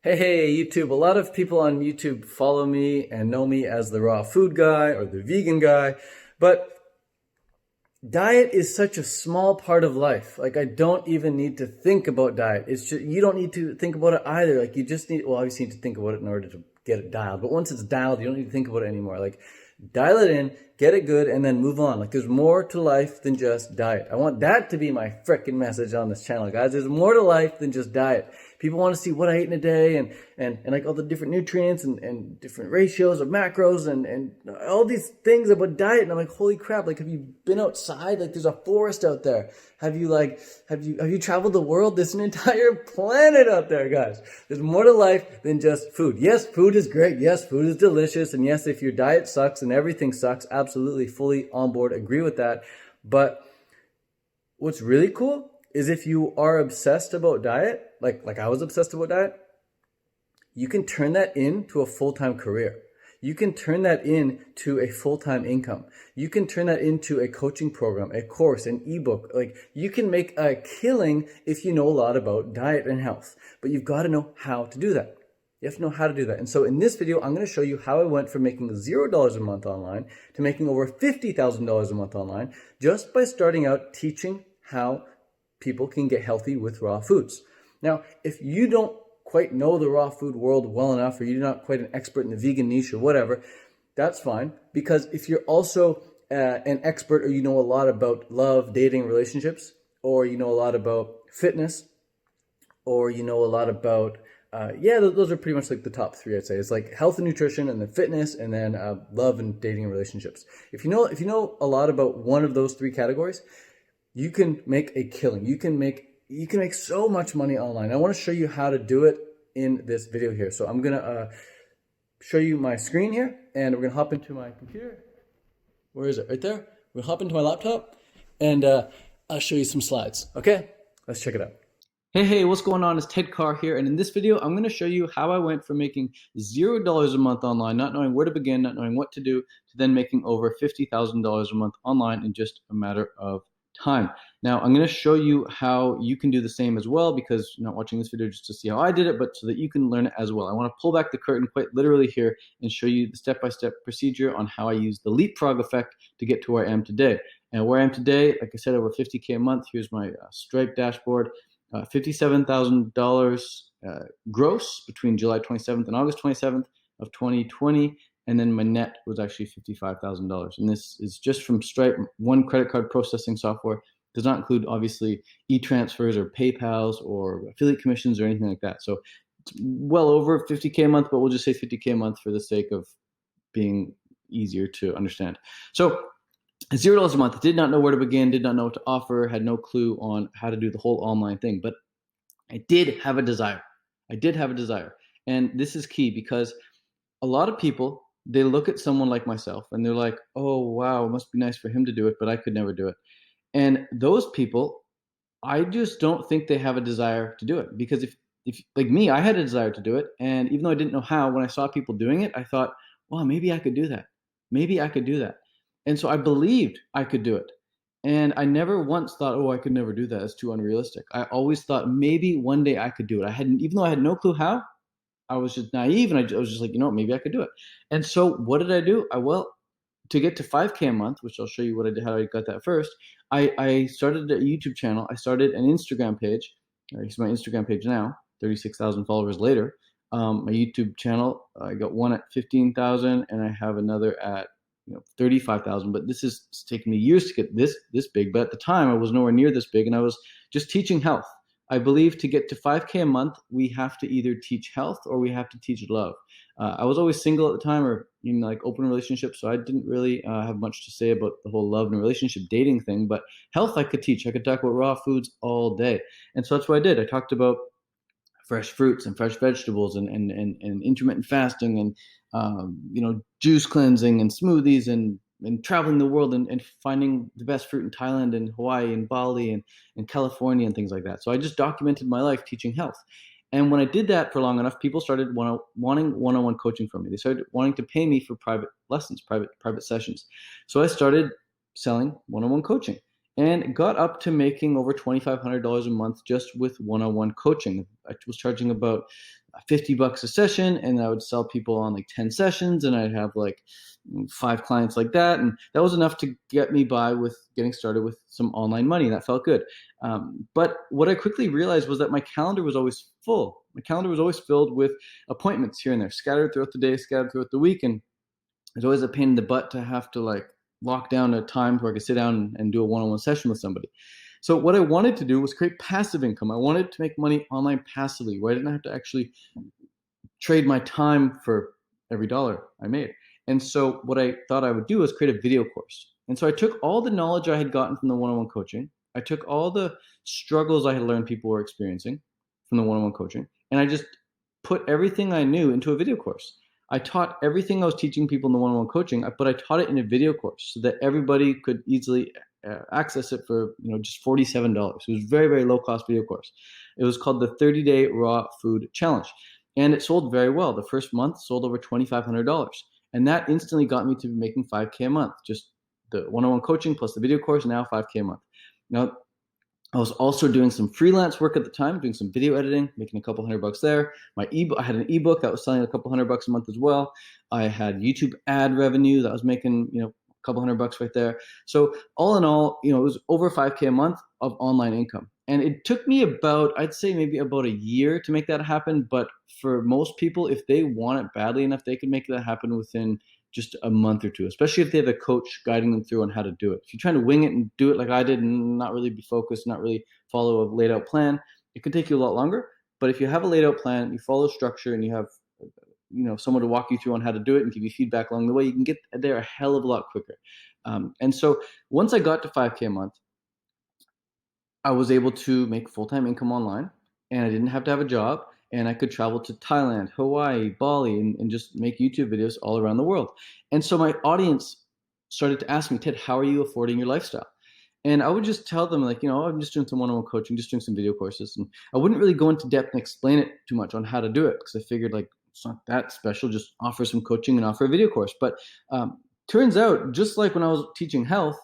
Hey, YouTube. A lot of people on YouTube follow me and know me as the raw food guy or the vegan guy, but diet is such a small part of life. Like, I don't even need to think about diet. It's just, you don't need to think about it either. Like, you just need, well, obviously, you need to think about it in order to get it dialed. But once it's dialed, you don't need to think about it anymore. Like, dial it in, get it good, and then move on. Like, there's more to life than just diet. I want that to be my frickin' message on this channel, guys. There's more to life than just diet. People want to see what I ate in a day and like all the different nutrients and different ratios of macros and all these things about diet. And I'm like, holy crap, like, have you been outside? Like, there's a forest out there. Have you traveled the world? There's an entire planet out there, guys. There's more to life than just food. Yes, food is great. Yes, food is delicious. And yes, if your diet sucks and everything sucks, absolutely fully on board, agree with that. But what's really cool is if you are obsessed about diet, like I was obsessed about diet, you can turn that into a full-time career. You can turn that into a full-time income. You can turn that into a coaching program, a course, an ebook. Like, you can make a killing if you know a lot about diet and health, but you've got to know how to do that. You have to know how to do that. And so in this video, I'm going to show you how I went from making $0 a month online to making over $50,000 a month online just by starting out teaching how people can get healthy with raw foods. Now, if you don't quite know the raw food world well enough, or you're not quite an expert in the vegan niche or whatever, that's fine. Because if you're also an expert, or you know a lot about love, dating, relationships, or you know a lot about fitness, or you know a lot about those are pretty much like the top three, I'd say. It's like health and nutrition, and then fitness, and then love and dating and relationships. If you know a lot about one of those three categories, you can make a killing. You can make so much money online. I want to show you how to do it in this video here. So I'm gonna show you my screen here, and we're gonna hop into my computer. Where is it? Right there. We're gonna hop into my laptop, and I'll show you some slides. Okay, let's check it out. Hey, what's going on? It's Ted Carr here, and in this video, I'm going to show you how I went from making $0 a month online, not knowing where to begin, not knowing what to do, to then making over $50,000 a month online in just a matter of time. Now, I'm going to show you how you can do the same as well, because you're not watching this video just to see how I did it, but so that you can learn it as well. I want to pull back the curtain quite literally here and show you the step-by-step procedure on how I use the leapfrog effect to get to where I am today. And where I am today, like I said, over 50K a month. Here's my Stripe dashboard. $57,000 gross between July 27th and August 27th of 2020. And then my net was actually $55,000. And this is just from Stripe, one credit card processing software. Does not include, obviously, e-transfers or PayPals or affiliate commissions or anything like that. So it's well over 50K a month, but we'll just say 50K a month for the sake of being easier to understand. So $0 a month. Did not know where to begin, did not know what to offer, had no clue on how to do the whole online thing. But I did have a desire. I did have a desire. And this is key, because a lot of people, they look at someone like myself and they're like, oh, wow, it must be nice for him to do it, but I could never do it. And those people, I just don't think they have a desire to do it. Because if like me, I had a desire to do it. And even though I didn't know how, when I saw people doing it, I thought, well, maybe I could do that. Maybe I could do that. And so I believed I could do it. And I never once thought, oh, I could never do that. It's too unrealistic. I always thought maybe one day I could do it. Even though I had no clue how, I was just naive, and I was just like, maybe I could do it. And so what did I do? To get to 5K a month, which I'll show you what I did, how I got that first, I started a YouTube channel. I started an Instagram page. Here's my Instagram page now, 36,000 followers later. My YouTube channel, I got one at 15,000, and I have another at 35,000. But it's taken me years to get this big. But at the time, I was nowhere near this big, and I was just teaching health. I believe to get to 5K a month, we have to either teach health or we have to teach love. I was always single at the time, or like open relationships, so I didn't really have much to say about the whole love and relationship dating thing. But health, I could teach. I could talk about raw foods all day, and so that's what I did. I talked about fresh fruits and fresh vegetables and intermittent fasting and juice cleansing and smoothies and traveling the world and finding the best fruit in Thailand and Hawaii and Bali and California and things like that. So I just documented my life teaching health. And when I did that for long enough, people started wanting one-on-one coaching from me. They started wanting to pay me for private lessons, private sessions. So I started selling one-on-one coaching and got up to making over $2,500 a month just with one-on-one coaching. I was charging about $50 a session, and I would sell people on like 10 sessions, and I'd have like 5 clients like that. And that was enough to get me by with getting started with some online money. And that felt good. But what I quickly realized was that my calendar was always full. My calendar was always filled with appointments here and there, scattered throughout the day, scattered throughout the week. And it's always a pain in the butt to have to like lock down a time where I could sit down and do a one-on-one session with somebody. So what I wanted to do was create passive income. I wanted to make money online passively, where I didn't have to actually trade my time for every dollar I made. And so what I thought I would do was create a video course. And so I took all the knowledge I had gotten from the one-on-one coaching. I took all the struggles I had learned people were experiencing from the one-on-one coaching, and I just put everything I knew into a video course. I taught everything I was teaching people in the one-on-one coaching, but I taught it in a video course so that everybody could easily access it for just $47. It was a very, very low cost video course. It was called the 30-Day Raw Food Challenge, and it sold very well. The first month sold over $2,500, and that instantly got me to making $5K a month. Just the one-on-one coaching plus the video course, now $5K a month. Now, I was also doing some freelance work at the time, doing some video editing, making a couple $100 there. My ebook, I had an ebook that was selling a couple $100 a month as well. I had YouTube ad revenue that was making, a couple $100 right there. So all in all, it was over $5K a month of online income. And it took me I'd say maybe about a year to make that happen. But for most people, if they want it badly enough, they can make that happen within just a month or two, especially if they have a coach guiding them through on how to do it. If you're trying to wing it and do it like I did and not really be focused, not really follow a laid out plan, it could take you a lot longer. But if you have a laid out plan, you follow structure, and you have someone to walk you through on how to do it and give you feedback along the way, you can get there a hell of a lot quicker. And so once I got to $5K a month, I was able to make full-time income online, and I didn't have to have a job. And I could travel to Thailand, Hawaii, Bali, and just make YouTube videos all around the world. And so my audience started to ask me, Ted, how are you affording your lifestyle? And I would just tell them, like, I'm just doing some one-on-one coaching, just doing some video courses. And I wouldn't really go into depth and explain it too much on how to do it, because I figured, like, it's not that special. Just offer some coaching and offer a video course. But turns out, just like when I was teaching health,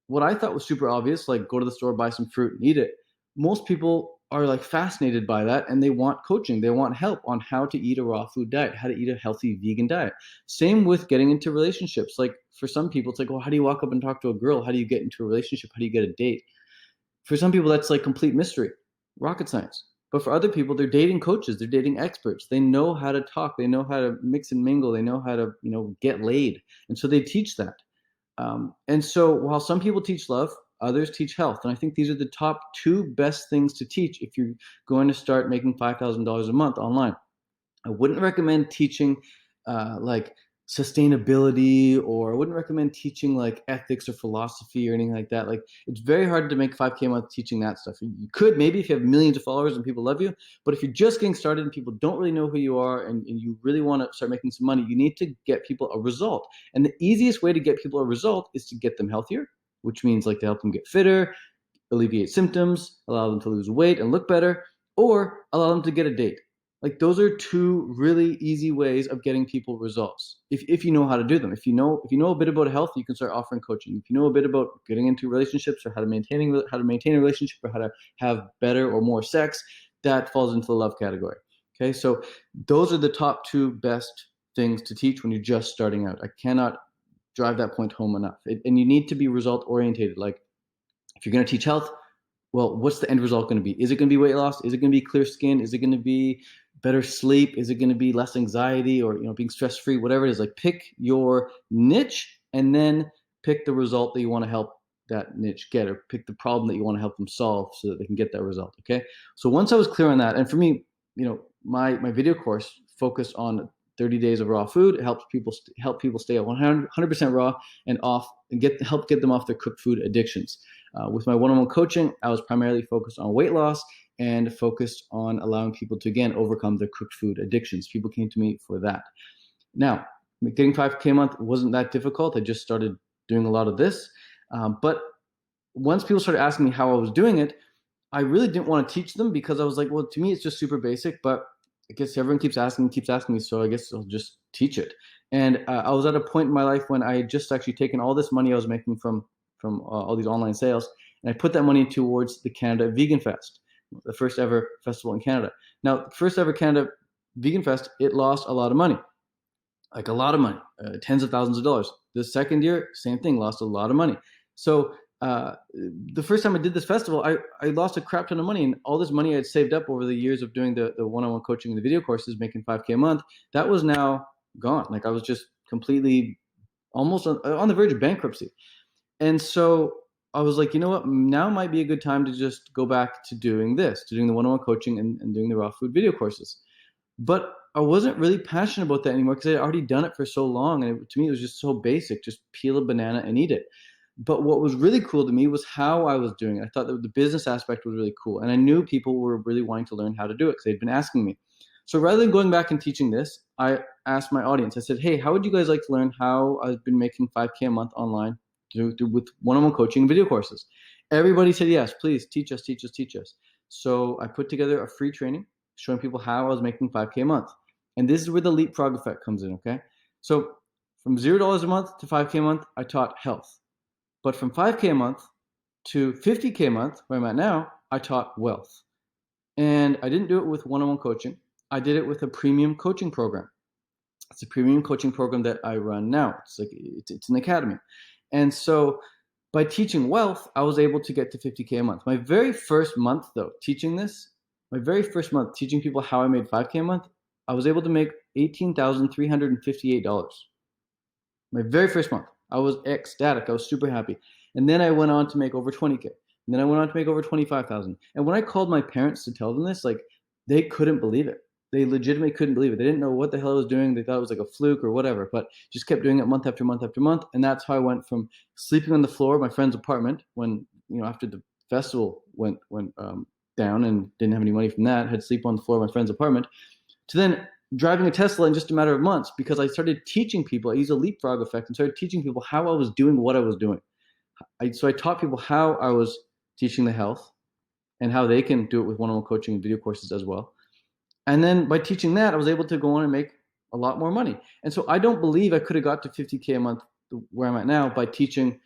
what I thought was super obvious, like go to the store, buy some fruit and eat it, most people are like fascinated by that, and they want coaching. They want help on how to eat a raw food diet, how to eat a healthy vegan diet. Same with getting into relationships. Like for some people, it's like, well, how do you walk up and talk to a girl? How do you get into a relationship? How do you get a date? For some people, that's like complete mystery, rocket science. But for other people, they're dating coaches, they're dating experts. They know how to talk, they know how to mix and mingle, they know how to, get laid. And so they teach that. And so while some people teach love, others teach health. And I think these are the top 2 best things to teach if you're going to start making $5,000 a month online. I wouldn't recommend teaching like sustainability, or I wouldn't recommend teaching like ethics or philosophy or anything like that. Like, it's very hard to make $5K a month teaching that stuff. You could maybe if you have millions of followers and people love you, but if you're just getting started and people don't really know who you are, and you really want to start making some money, you need to get people a result. And the easiest way to get people a result is to get them healthier, which means like to help them get fitter, alleviate symptoms, allow them to lose weight and look better, or allow them to get a date. Like, those are 2 really easy ways of getting people results. If you know how to do them. If you know a bit about health, you can start offering coaching. If you know a bit about getting into relationships, or how to maintain a relationship, or how to have better or more sex, that falls into the love category. Okay, so those are the top 2 best things to teach when you're just starting out. I cannot drive that point home enough. And you need to be result orientated. Like, if you're going to teach health, well, what's the end result going to be? Is it going to be weight loss? Is it going to be clear skin? Is it going to be better sleep? Is it going to be less anxiety, or being stress free? Whatever it is, like, pick your niche and then pick the result that you want to help that niche get, or pick the problem that you want to help them solve so that they can get that result. Okay. So once I was clear on that, and for me, my video course focused on 30 days of raw food. It help people stay at 100% raw and off, and help get them off their cooked food addictions. With my one-on-one coaching, I was primarily focused on weight loss and focused on allowing people to, again, overcome their cooked food addictions. People came to me for that. Now, getting $5K a month wasn't that difficult. I just started doing a lot of this. But once people started asking me how I was doing it, I really didn't want to teach them, because I was like, well, to me, it's just super basic, but I guess everyone keeps asking me, so I guess I'll just teach it. And I was at a point in my life when I had just actually taken all this money I was making from all these online sales, and I put that money towards the Canada Vegan Fest, the first ever festival in Canada. Now, the first ever Canada Vegan Fest, it lost a lot of money, like a lot of money, tens of thousands of dollars. The second year, same thing, lost a lot of money. So the first time I did this festival, I lost a crap ton of money, and all this money I had saved up over the years of doing the one-on-one coaching and the video courses, making 5K a month, that was now gone. Like I was just completely almost on the verge of bankruptcy. And so I was like, you know what? Now might be a good time to just go back to doing this, to doing the one-on-one coaching and doing the raw food video courses. But I wasn't really passionate about that anymore because I had already done it for so long. And to me, it was just so basic, just peel a banana and eat it. But what was really cool to me was how I was doing it. I thought that the business aspect was really cool. And I knew people were really wanting to learn how to do it because they'd been asking me. So rather than going back and teaching this, I asked my audience, I said, hey, how would you guys like to learn how I've been making 5K a month online with one-on-one coaching and video courses? Everybody said, yes, please teach us, teach us, teach us. So I put together a free training showing people how I was making 5K a month. And this is where the leapfrog effect comes in, okay? So from $0 a month to 5K a month, I taught health. But from 5K a month to 50K a month, where I'm at now, I taught wealth. And I didn't do it with one-on-one coaching. I did it with a premium coaching program. It's a premium coaching program that I run now. It's an academy. And so by teaching wealth, I was able to get to 50K a month. My very first month though, teaching people how I made 5K a month, I was able to make $18,358. My very first month. I was ecstatic. I was super happy. And then I went on to make over 20K. And then I went on to make over 25,000. And when I called my parents to tell them this, like they couldn't believe it. They legitimately couldn't believe it. They didn't know what the hell I was doing. They thought it was like a fluke or whatever, but just kept doing it month after month after month. And that's how I went from sleeping on the floor of my friend's apartment when, after the festival went down and didn't have any money from that, had to sleep on the floor of my friend's apartment, to then driving a Tesla in just a matter of months because I started teaching people. I used a leapfrog effect and started teaching people how I was doing what I was doing. So I taught people how I was teaching the health and how they can do it with one-on-one coaching and video courses as well. And then by teaching that, I was able to go on and make a lot more money. And so I don't believe I could have got to 50K a month where I'm at now by teaching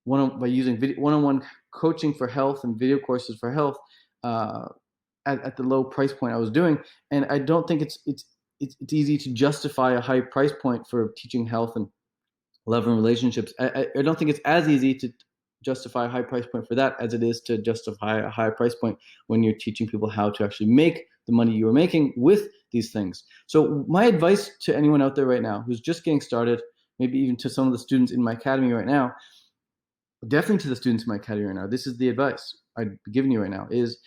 by using one-on-one coaching for health and video courses for health at the low price point I was doing. And I don't think it's easy to justify a high price point for teaching health and love and relationships. I don't think it's as easy to justify a high price point for that as it is to justify a high price point when you're teaching people how to actually make the money you are making with these things. So my advice to anyone out there right now who's just getting started, maybe even to some of the students in my academy right now, definitely to the students in my academy right now, this is the advice I'd be giving you right now is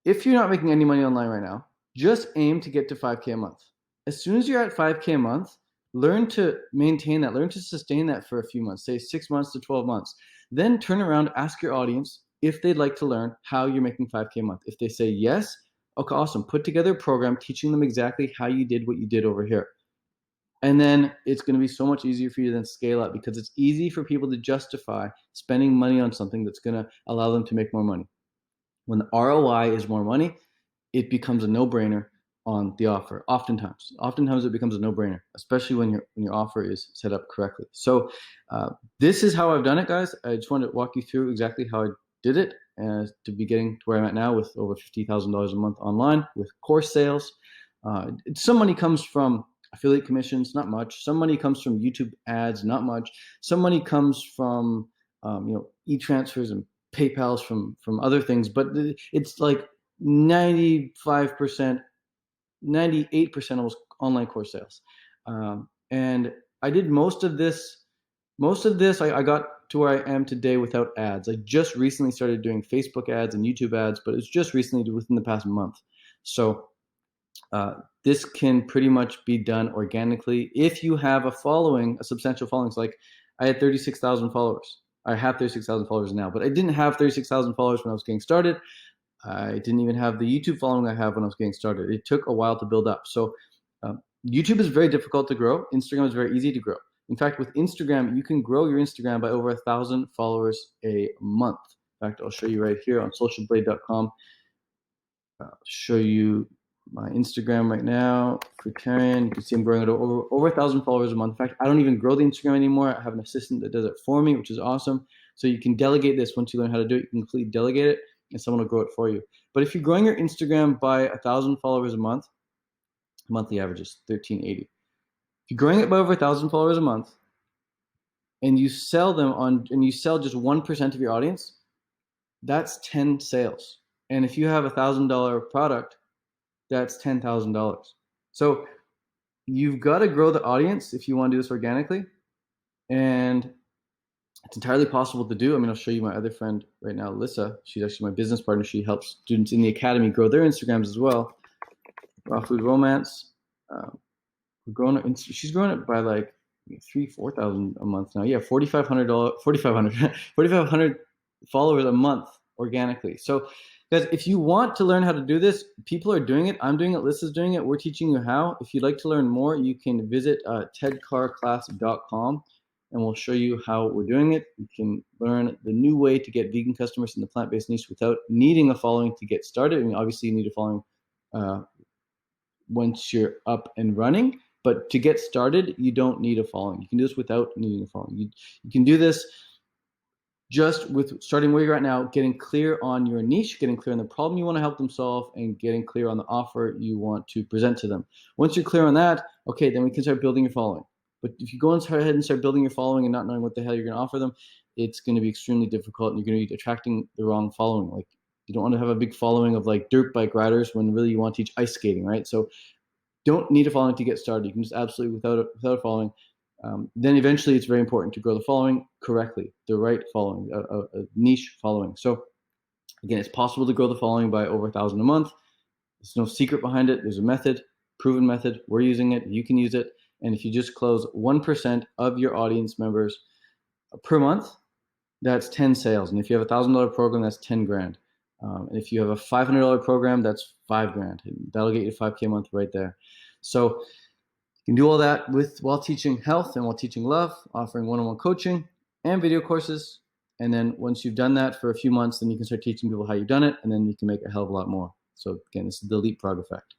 if you're not making any money online right now, just aim to get to 5K a month. As soon as you're at 5K a month, learn to maintain that, learn to sustain that for a few months, say 6 months to 12 months. Then turn around, ask your audience if they'd like to learn how you're making 5K a month. If they say yes, okay, awesome. Put together a program teaching them exactly how you did what you did over here. And then it's going to be so much easier for you to then scale up because it's easy for people to justify spending money on something that's going to allow them to make more money. When the ROI is more money, it becomes a no-brainer on the offer. Oftentimes it becomes a no-brainer, especially when your offer is set up correctly. So this is how I've done it, guys. I just wanted to walk you through exactly how I did it to be getting to where I'm at now with over $50,000 a month online with course sales. Some money comes from affiliate commissions, not much. Some money comes from YouTube ads, not much. Some money comes from e-transfers and PayPals from other things, but it's like 95%, 98% almost online course sales. And I did most of this, I got to where I am today without ads. I just recently started doing Facebook ads and YouTube ads, but it's just recently within the past month. So this can pretty much be done organically if you have a following, a substantial following. It's like I had 36,000 followers. I have 36,000 followers now, but I didn't have 36,000 followers when I was getting started. I didn't even have the YouTube following I have when I was getting started. It took a while to build up. So YouTube is very difficult to grow. Instagram is very easy to grow. In fact, with Instagram, you can grow your Instagram by over 1,000 followers a month. In fact, I'll show you right here on socialblade.com. I'll show you my Instagram right now, Fruitarian. You can see I'm growing it over 1,000 followers a month. In fact, I don't even grow the Instagram anymore. I have an assistant that does it for me, which is awesome. So you can delegate this. Once you learn how to do it, you can completely delegate it and someone will grow it for you. But if you're growing your Instagram by 1,000 followers a month, Monthly average is 1380. If you're growing it by over 1,000 followers a month, and you sell just 1% of your audience, that's 10 sales. And if you have $1,000 product, that's $10,000. So you've got to grow the audience if you want to do this organically. And it's entirely possible to do. I mean, I'll show you my other friend right now, Alyssa. She's actually my business partner. She helps students in the academy grow their Instagrams as well. Raw Food Romance. She's grown it by like 4,000 a month now. Yeah, $4,500 followers a month organically. So guys, if you want to learn how to do this, people are doing it. I'm doing it. Lissa's doing it. We're teaching you how. If you'd like to learn more, you can visit tedcarclass.com and we'll show you how we're doing it. You can learn the new way to get vegan customers in the plant-based niche without needing a following to get started. I mean, obviously you need a following once you're up and running. But to get started, you don't need a following. You can do this without needing a following. You can do this just with starting where you're at now, getting clear on your niche, getting clear on the problem you want to help them solve, and getting clear on the offer you want to present to them. Once you're clear on that, okay, then we can start building your following. But if you go ahead and start building your following and not knowing what the hell you're going to offer them, it's going to be extremely difficult, and you're going to be attracting the wrong following. Like, you don't want to have a big following of like dirt bike riders when really you want to teach ice skating, right? So don't need a following to get started. You can just absolutely without a following. Then eventually it's very important to grow the following correctly, the right following, a niche following. So again, it's possible to grow the following by over 1,000 a month. There's no secret behind it. There's a method, proven method. We're using it. You can use it. And if you just close 1% of your audience members per month, that's 10 sales. And if you have $1,000 program, that's 10 grand. And if you have a $500 program, that's 5 grand. That'll get you 5K a month right there. So you can do all that while teaching health and while teaching love, offering one-on-one coaching and video courses. And then once you've done that for a few months, then you can start teaching people how you've done it, and then you can make a hell of a lot more. So again, this is the leapfrog effect.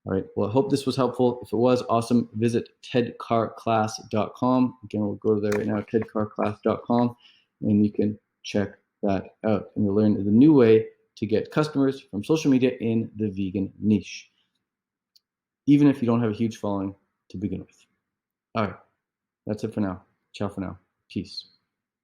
All right. Well, I hope this was helpful. If it was, awesome. Visit tedcarclass.com. Again, we'll go there right now, tedcarclass.com, and you can check that out. And you'll learn the new way to get customers from social media in the vegan niche, even if you don't have a huge following to begin with. All right. That's it for now. Ciao for now. Peace.